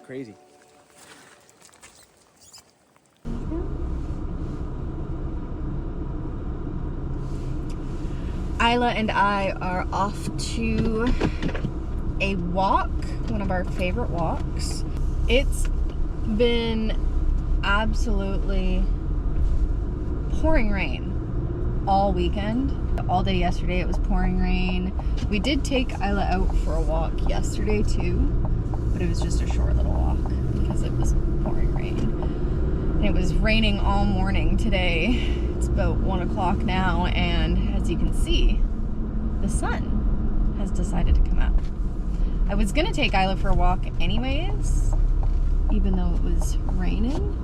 crazy. Isla and I are off to a walk, one of our favorite walks. It's been absolutely pouring rain all weekend. All day yesterday it was pouring rain. We did take Isla out for a walk yesterday too, but it was just a short little walk because it was pouring rain. And it was raining all morning today. It's about 1 o'clock now, and as you can see, the sun has decided to come out. I was gonna take Isla for a walk anyways, even though it was raining,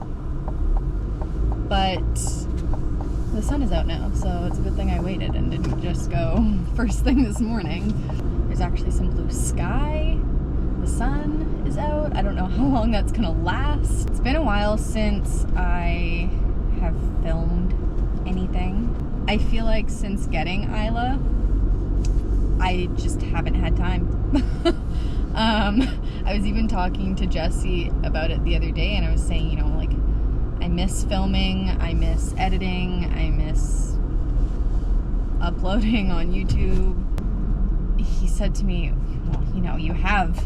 but the sun is out now, so it's a good thing I waited and didn't just go first thing this morning. There's actually some blue sky. The sun is out. I don't know how long that's gonna last. It's been a while since I have filmed anything. I feel like since getting Isla, I just haven't had time. I was even talking to Jesse about it the other day, and I was saying, you know, like, I miss filming, I miss editing, I miss uploading on YouTube. He said to me, well, you know, you have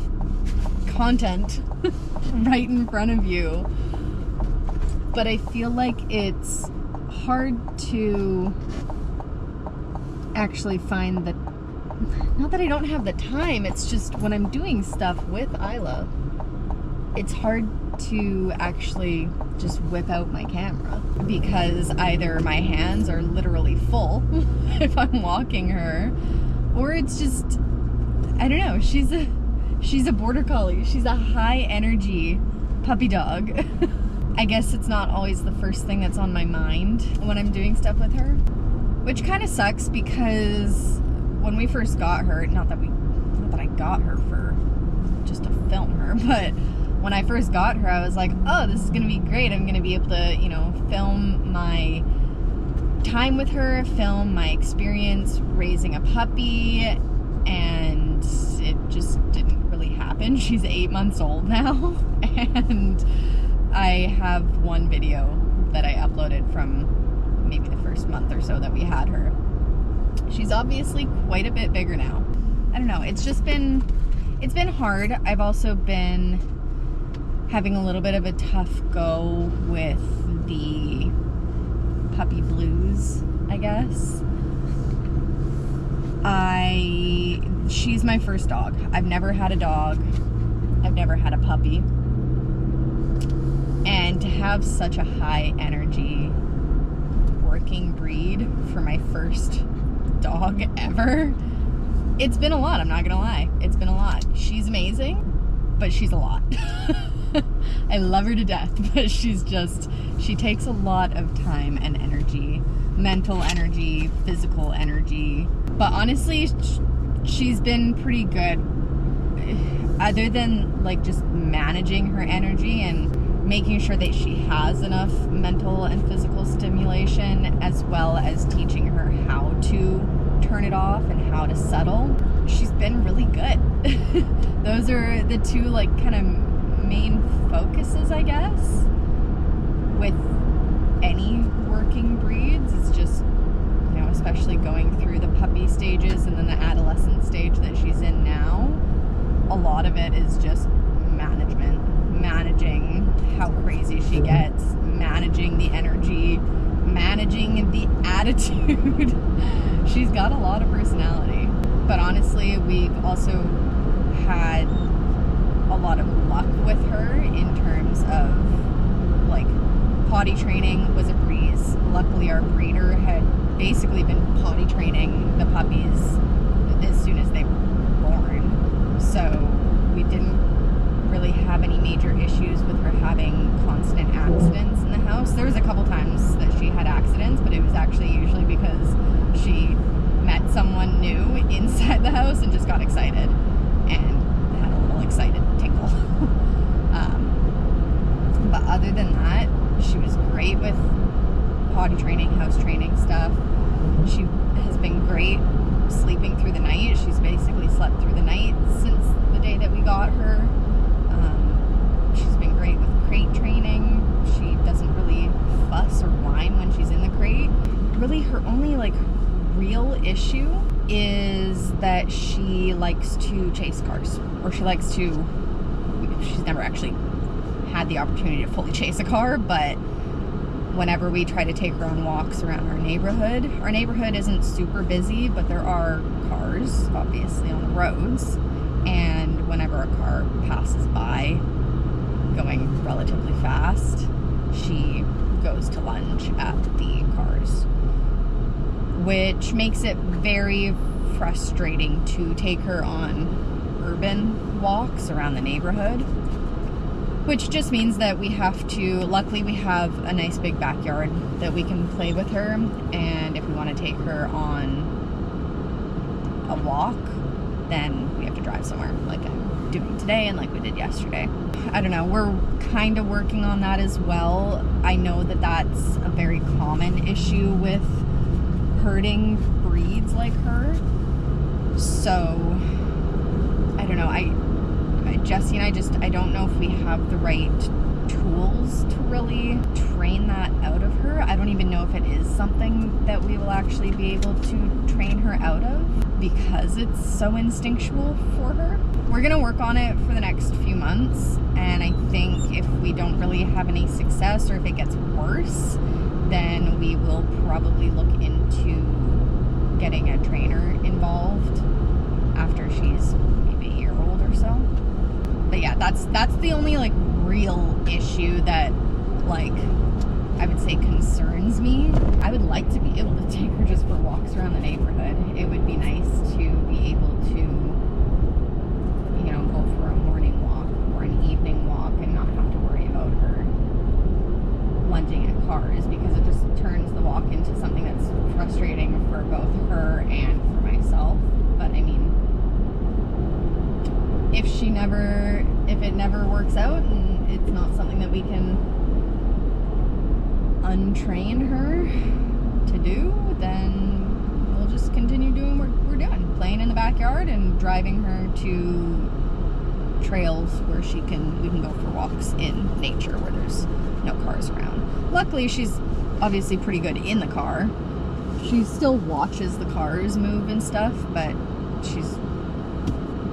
content right in front of you, but I feel like it's hard to actually find the, not that I don't have the time, it's just when I'm doing stuff with Isla, it's hard to actually just whip out my camera because either my hands are literally full if I'm walking her, or it's just, I don't know, she's a border collie. She's a high energy puppy dog. I guess it's not always the first thing that's on my mind when I'm doing stuff with her, which kind of sucks because when we first got her, not that I got her for just to film her, but when I first got her, I was like, oh, this is gonna be great. I'm gonna be able to, you know, film my time with her, film my experience raising a puppy, and it just didn't really happen. She's 8 months old now, and I have one video that I uploaded from maybe the first month or so that we had her. She's obviously quite a bit bigger now. I don't know, it's been hard. I've also been having a little bit of a tough go with the puppy blues, I guess. She's my first dog. I've never had a dog. I've never had a puppy. And to have such a high energy working breed for my first dog ever, it's been a lot, I'm not gonna lie. It's been a lot. She's amazing, but she's a lot. I love her to death, but she takes a lot of time and energy, mental energy, physical energy. But honestly, she's been pretty good, other than like just managing her energy and making sure that she has enough mental and physical stimulation, as well as teaching her how to turn it off and how to settle. She's been really good. Those are the two like kind of main focuses, I guess, with any working breeds. It's just, you know, especially going through the puppy stages and then the adolescent stage that she's in now, a lot of it is just managing how crazy she gets, managing the energy, managing the attitude. She's got a lot of personality. But honestly, we've also had a lot of luck with her in terms of, like, potty training was a breeze. Luckily, our breeder had basically been potty training the puppies as soon as they were born. So we didn't really have any major issues with her having constant accidents in the house. There was a couple times that she had accidents, but it was actually usually because she met someone new inside the house and just got excited and had a little excited tinkle. But other than that, she was great with potty training, house training stuff. She has been great sleeping through the night. She's basically slept through the night since the day that we got her. issue is that she likes to chase cars, or she's never actually had the opportunity to fully chase a car, but whenever we try to take her on walks around our neighborhood isn't super busy, but there are cars obviously on the roads, and whenever a car passes by going relatively fast, she goes to lunge at the cars, which makes it very frustrating to take her on urban walks around the neighborhood, which just means that we have to, luckily we have a nice big backyard that we can play with her, and if we want to take her on a walk, then we have to drive somewhere, like I'm doing today and like we did yesterday. I don't know, we're kind of working on that as well. I know that that's a very common issue with herding breeds like her, so I don't know, Jesse and I don't know if we have the right tools to really train that out of her. I don't even know if it is something that we will actually be able to train her out of, because it's so instinctual for her. We're gonna work on it for the next few months, and I think if we don't really have any success, or if it gets worse, then we will probably look into getting a trainer involved after she's maybe a year old or so. But yeah, that's the only like real issue that like I would say concerns me. I would like to be able to take her just for walks around the neighborhood. It would be nice to be able to, you know, go for a morning walk or an evening walk and not have to worry about her lunging at cars, because it just turns the walk into something that's frustrating for both her and for myself. But I mean, if it never works out and it's not something that we can untrain her to do, then we'll just continue doing what we're doing, playing in the backyard and driving her to trails where we can go for walks in nature where there's no cars around. Luckily, she's obviously pretty good in the car. She still watches the cars move and stuff, but she's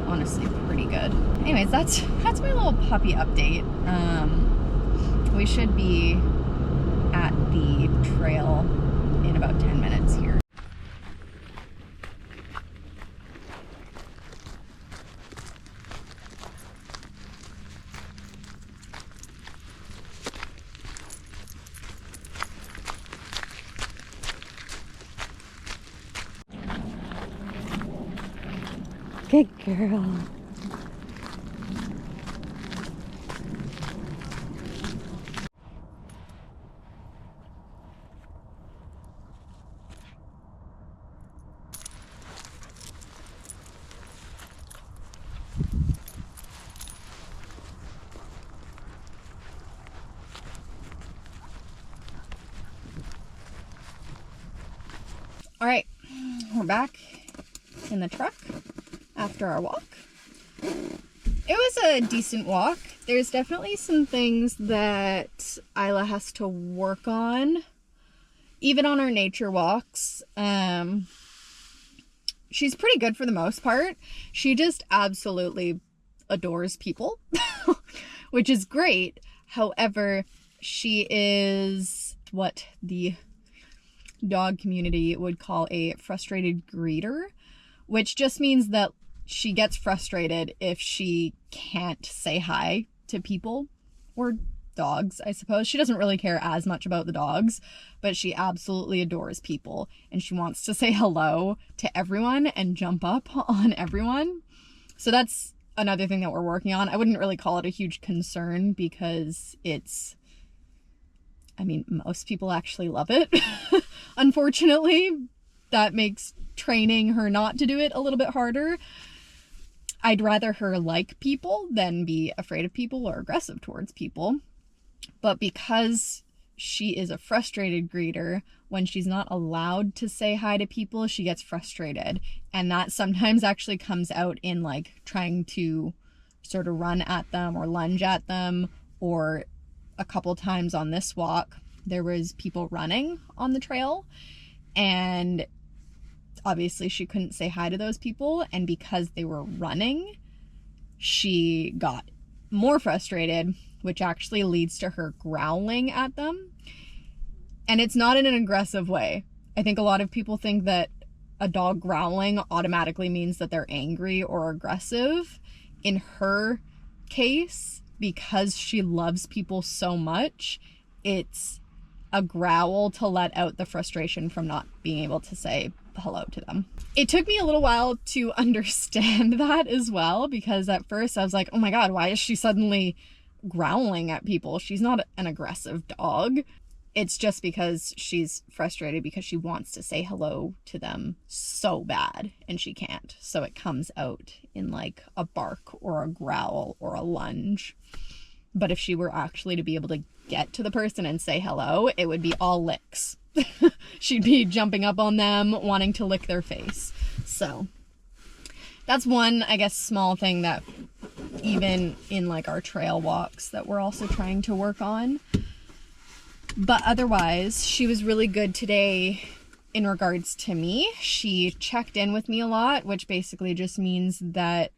honestly pretty good. Anyways, that's my little puppy update. We should be at the trail in about 10 minutes here. Good girl. All right, we're back in the truck after our walk. It was a decent walk. There's definitely some things that Isla has to work on, even on our nature walks. She's pretty good for the most part. She just absolutely adores people, which is great. However, she is what the dog community would call a frustrated greeter, which just means that she gets frustrated if she can't say hi to people or dogs, I suppose. She doesn't really care as much about the dogs, but she absolutely adores people, and she wants to say hello to everyone and jump up on everyone. So that's another thing that we're working on. I wouldn't really call it a huge concern, because most people actually love it. Unfortunately, that makes training her not to do it a little bit harder. I'd rather her like people than be afraid of people or aggressive towards people. But because she is a frustrated greeter, when she's not allowed to say hi to people, she gets frustrated. And that sometimes actually comes out in like trying to sort of run at them or lunge at them. Or a couple times on this walk, there was people running on the trail, and obviously she couldn't say hi to those people, and because they were running, she got more frustrated, which actually leads to her growling at them. And it's not in an aggressive way. I think a lot of people think that a dog growling automatically means that they're angry or aggressive. In her case, because she loves people so much, it's a growl to let out the frustration from not being able to say hello to them. It took me a little while to understand that as well, because at first I was like, oh my God, why is she suddenly growling at people? She's not an aggressive dog. It's just because she's frustrated because she wants to say hello to them so bad and she can't. So it comes out in like a bark or a growl or a lunge. But if she were actually to be able to get to the person and say hello, it would be all licks. She'd be jumping up on them, wanting to lick their face. So that's one, I guess, small thing that even in like our trail walks that we're also trying to work on. But otherwise, she was really good today in regards to me. She checked in with me a lot, which basically just means that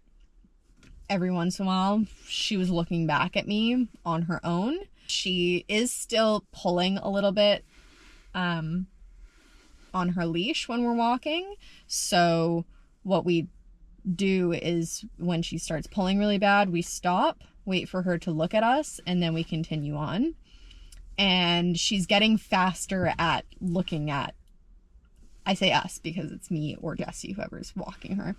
every once in a while she was looking back at me on her own. She is still pulling a little bit on her leash when we're walking. So what we do is when she starts pulling really bad, we stop, wait for her to look at us, and then we continue on. And she's getting faster at looking at, I say us because it's me or Jessie, whoever's walking her.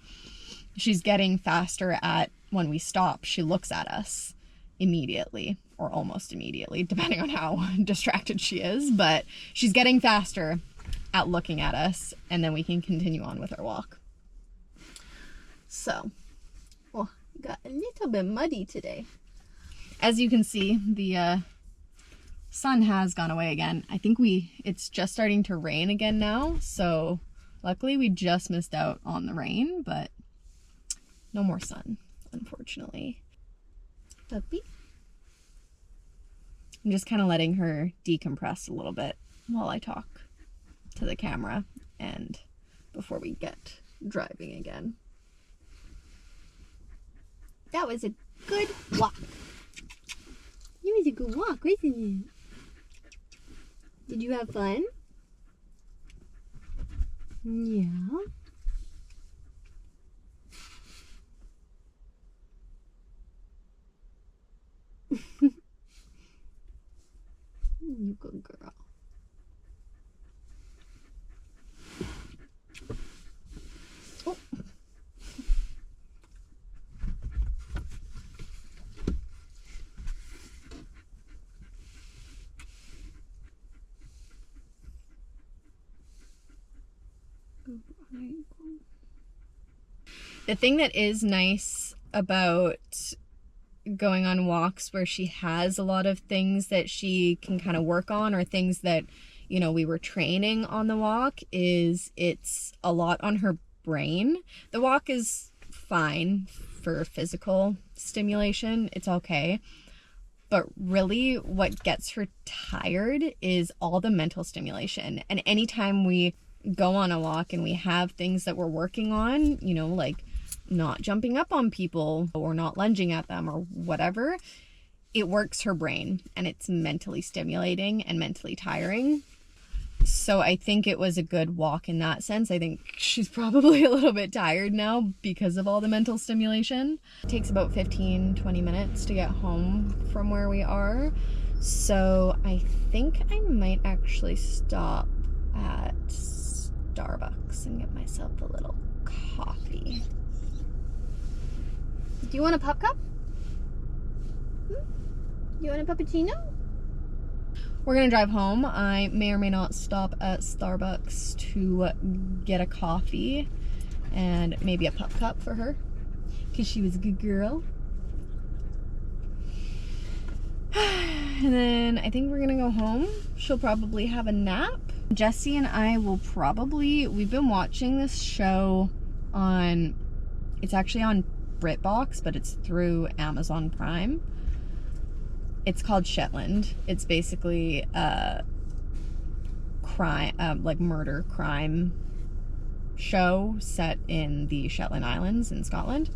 She's getting faster at when we stop, she looks at us immediately or almost immediately, depending on how distracted she is. But she's getting faster at looking at us, and then we can continue on with our walk. So, well, got a little bit muddy today. As you can see, the sun has gone away again. I think it's just starting to rain again now, so luckily we just missed out on the rain, but no more sun, unfortunately. Puppy. I'm just kind of letting her decompress a little bit while I talk to the camera and before we get driving again. That was a good walk. It was a good walk, wasn't it? Did you have fun? Yeah. You good girl. Oh. The thing that is nice about going on walks where she has a lot of things that she can kind of work on, or things that, you know, we were training on the walk, is it's a lot on her brain. The walk is fine for physical stimulation. It's okay. But really what gets her tired is all the mental stimulation. And anytime we go on a walk and we have things that we're working on, you know, like not jumping up on people or not lunging at them or whatever, it works her brain and it's mentally stimulating and mentally tiring. So I think it was a good walk in that sense. I think she's probably a little bit tired now because of all the mental stimulation. It takes about 15-20 minutes to get home from where we are. So I think I might actually stop at Starbucks and get myself a little coffee. Do you want a pup cup? You want a puppuccino? We're gonna drive home. I may or may not stop at Starbucks to get a coffee and maybe a pup cup for her because she was a good girl. And then I think we're gonna go home. She'll probably have a nap. Jessie and I will probably, we've been watching this show on, it's actually on BritBox, but it's through Amazon Prime. It's called Shetland. It's basically a crime, like murder crime show set in the Shetland Islands in Scotland.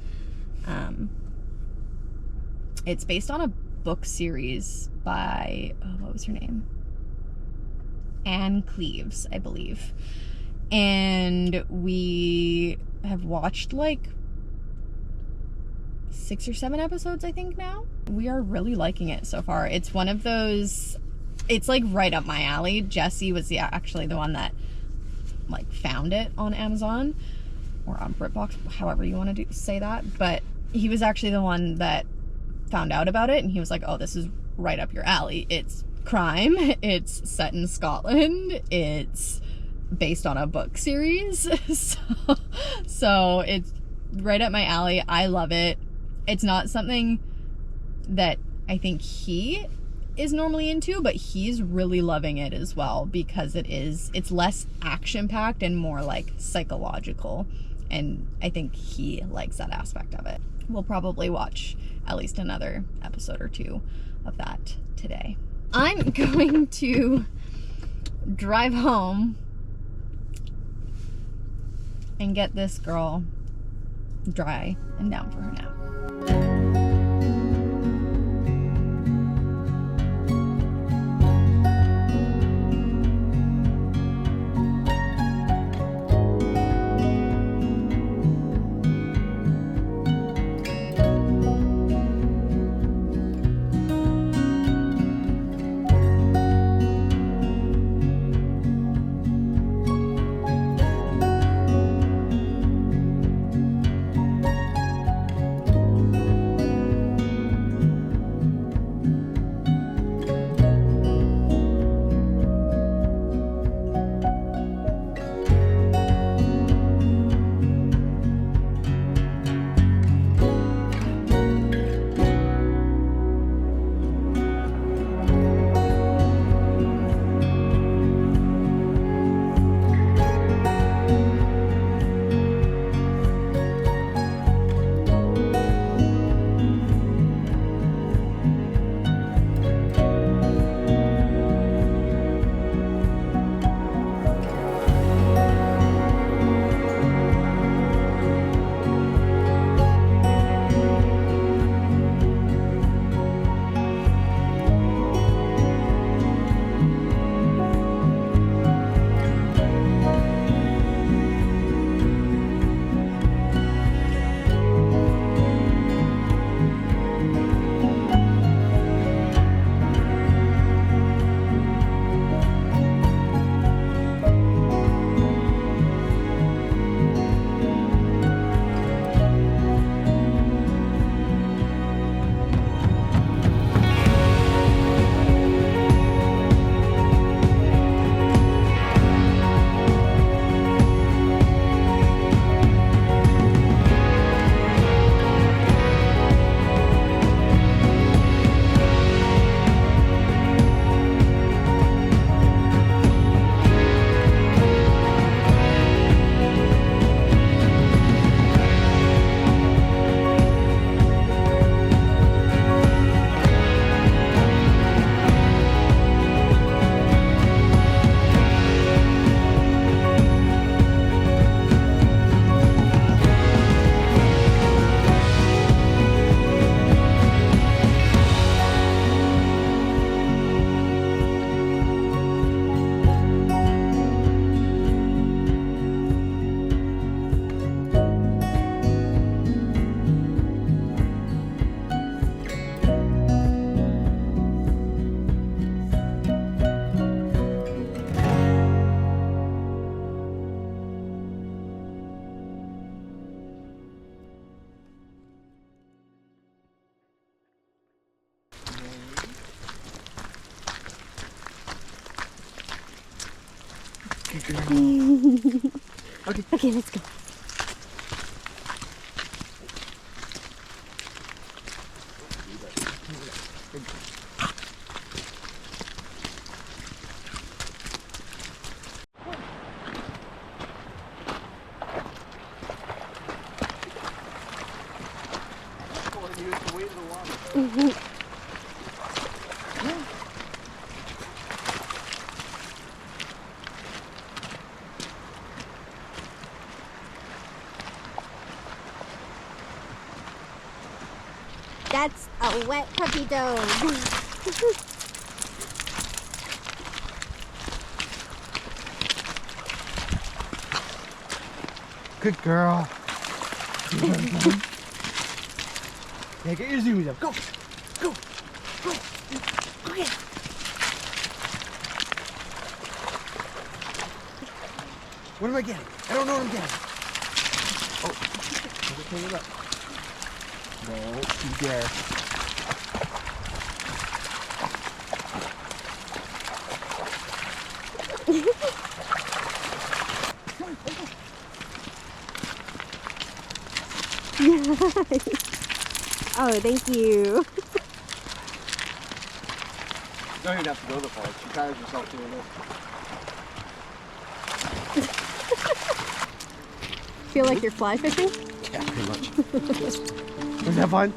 It's based on a book series by, what was her name? Anne Cleves, I believe. And we have watched like 6 or 7 episodes, I think now. We are really liking it so far. It's one of those, it's like right up my alley. Jesse was actually the one that like found it on Amazon or on BritBox, however you want to say that. But he was actually the one that found out about it, and he was like, oh, this is right up your alley. It's crime, it's set in Scotland, it's based on a book series. So it's right up my alley. I love it. It's not something that I think he is normally into, but he's really loving it as well, because it's less action packed and more like psychological, and I think he likes that aspect of it. We'll probably watch at least another episode or 2 of that today. I'm going to drive home and get this girl dry and down for her nap. Okay, let's go. That's a wet puppy dog. Good girl. Yeah, get your zoomies up. Go. Go. Go. Go get it. What am I getting? I don't know what I'm getting. Oh, pick it up. No, you dare. Oh, thank you. You don't even have to go the far. She tires herself doing this. Feel like you're fly fishing? Yeah, pretty much. Was that fun?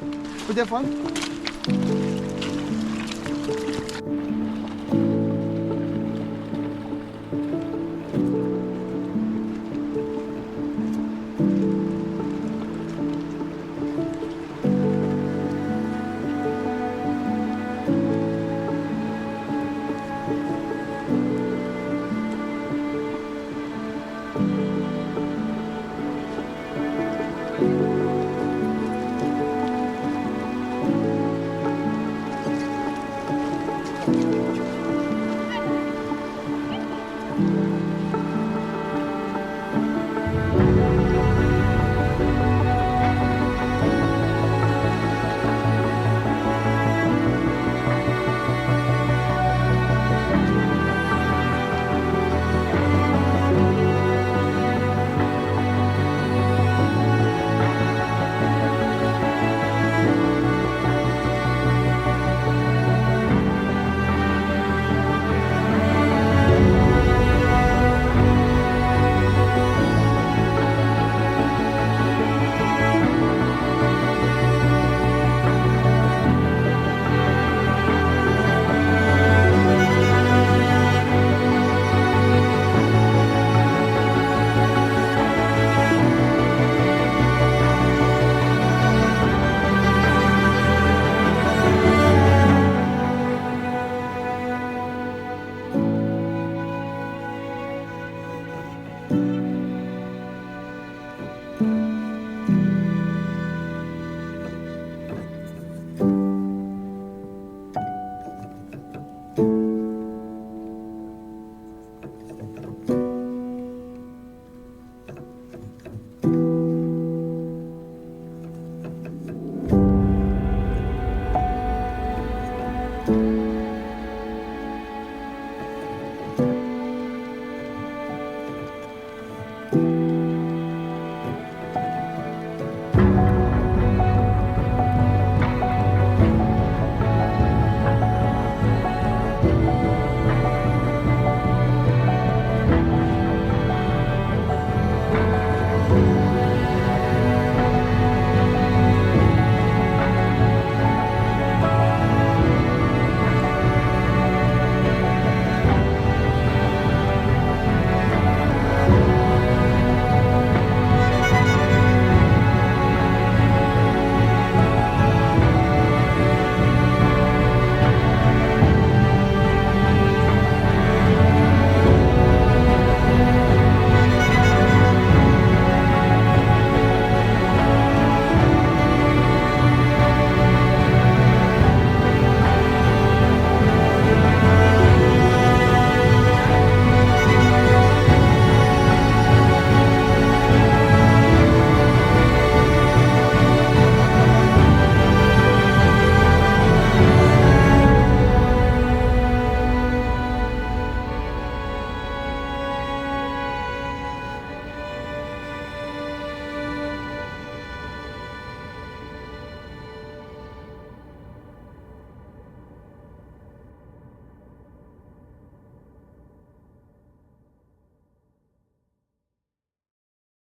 Was that fun?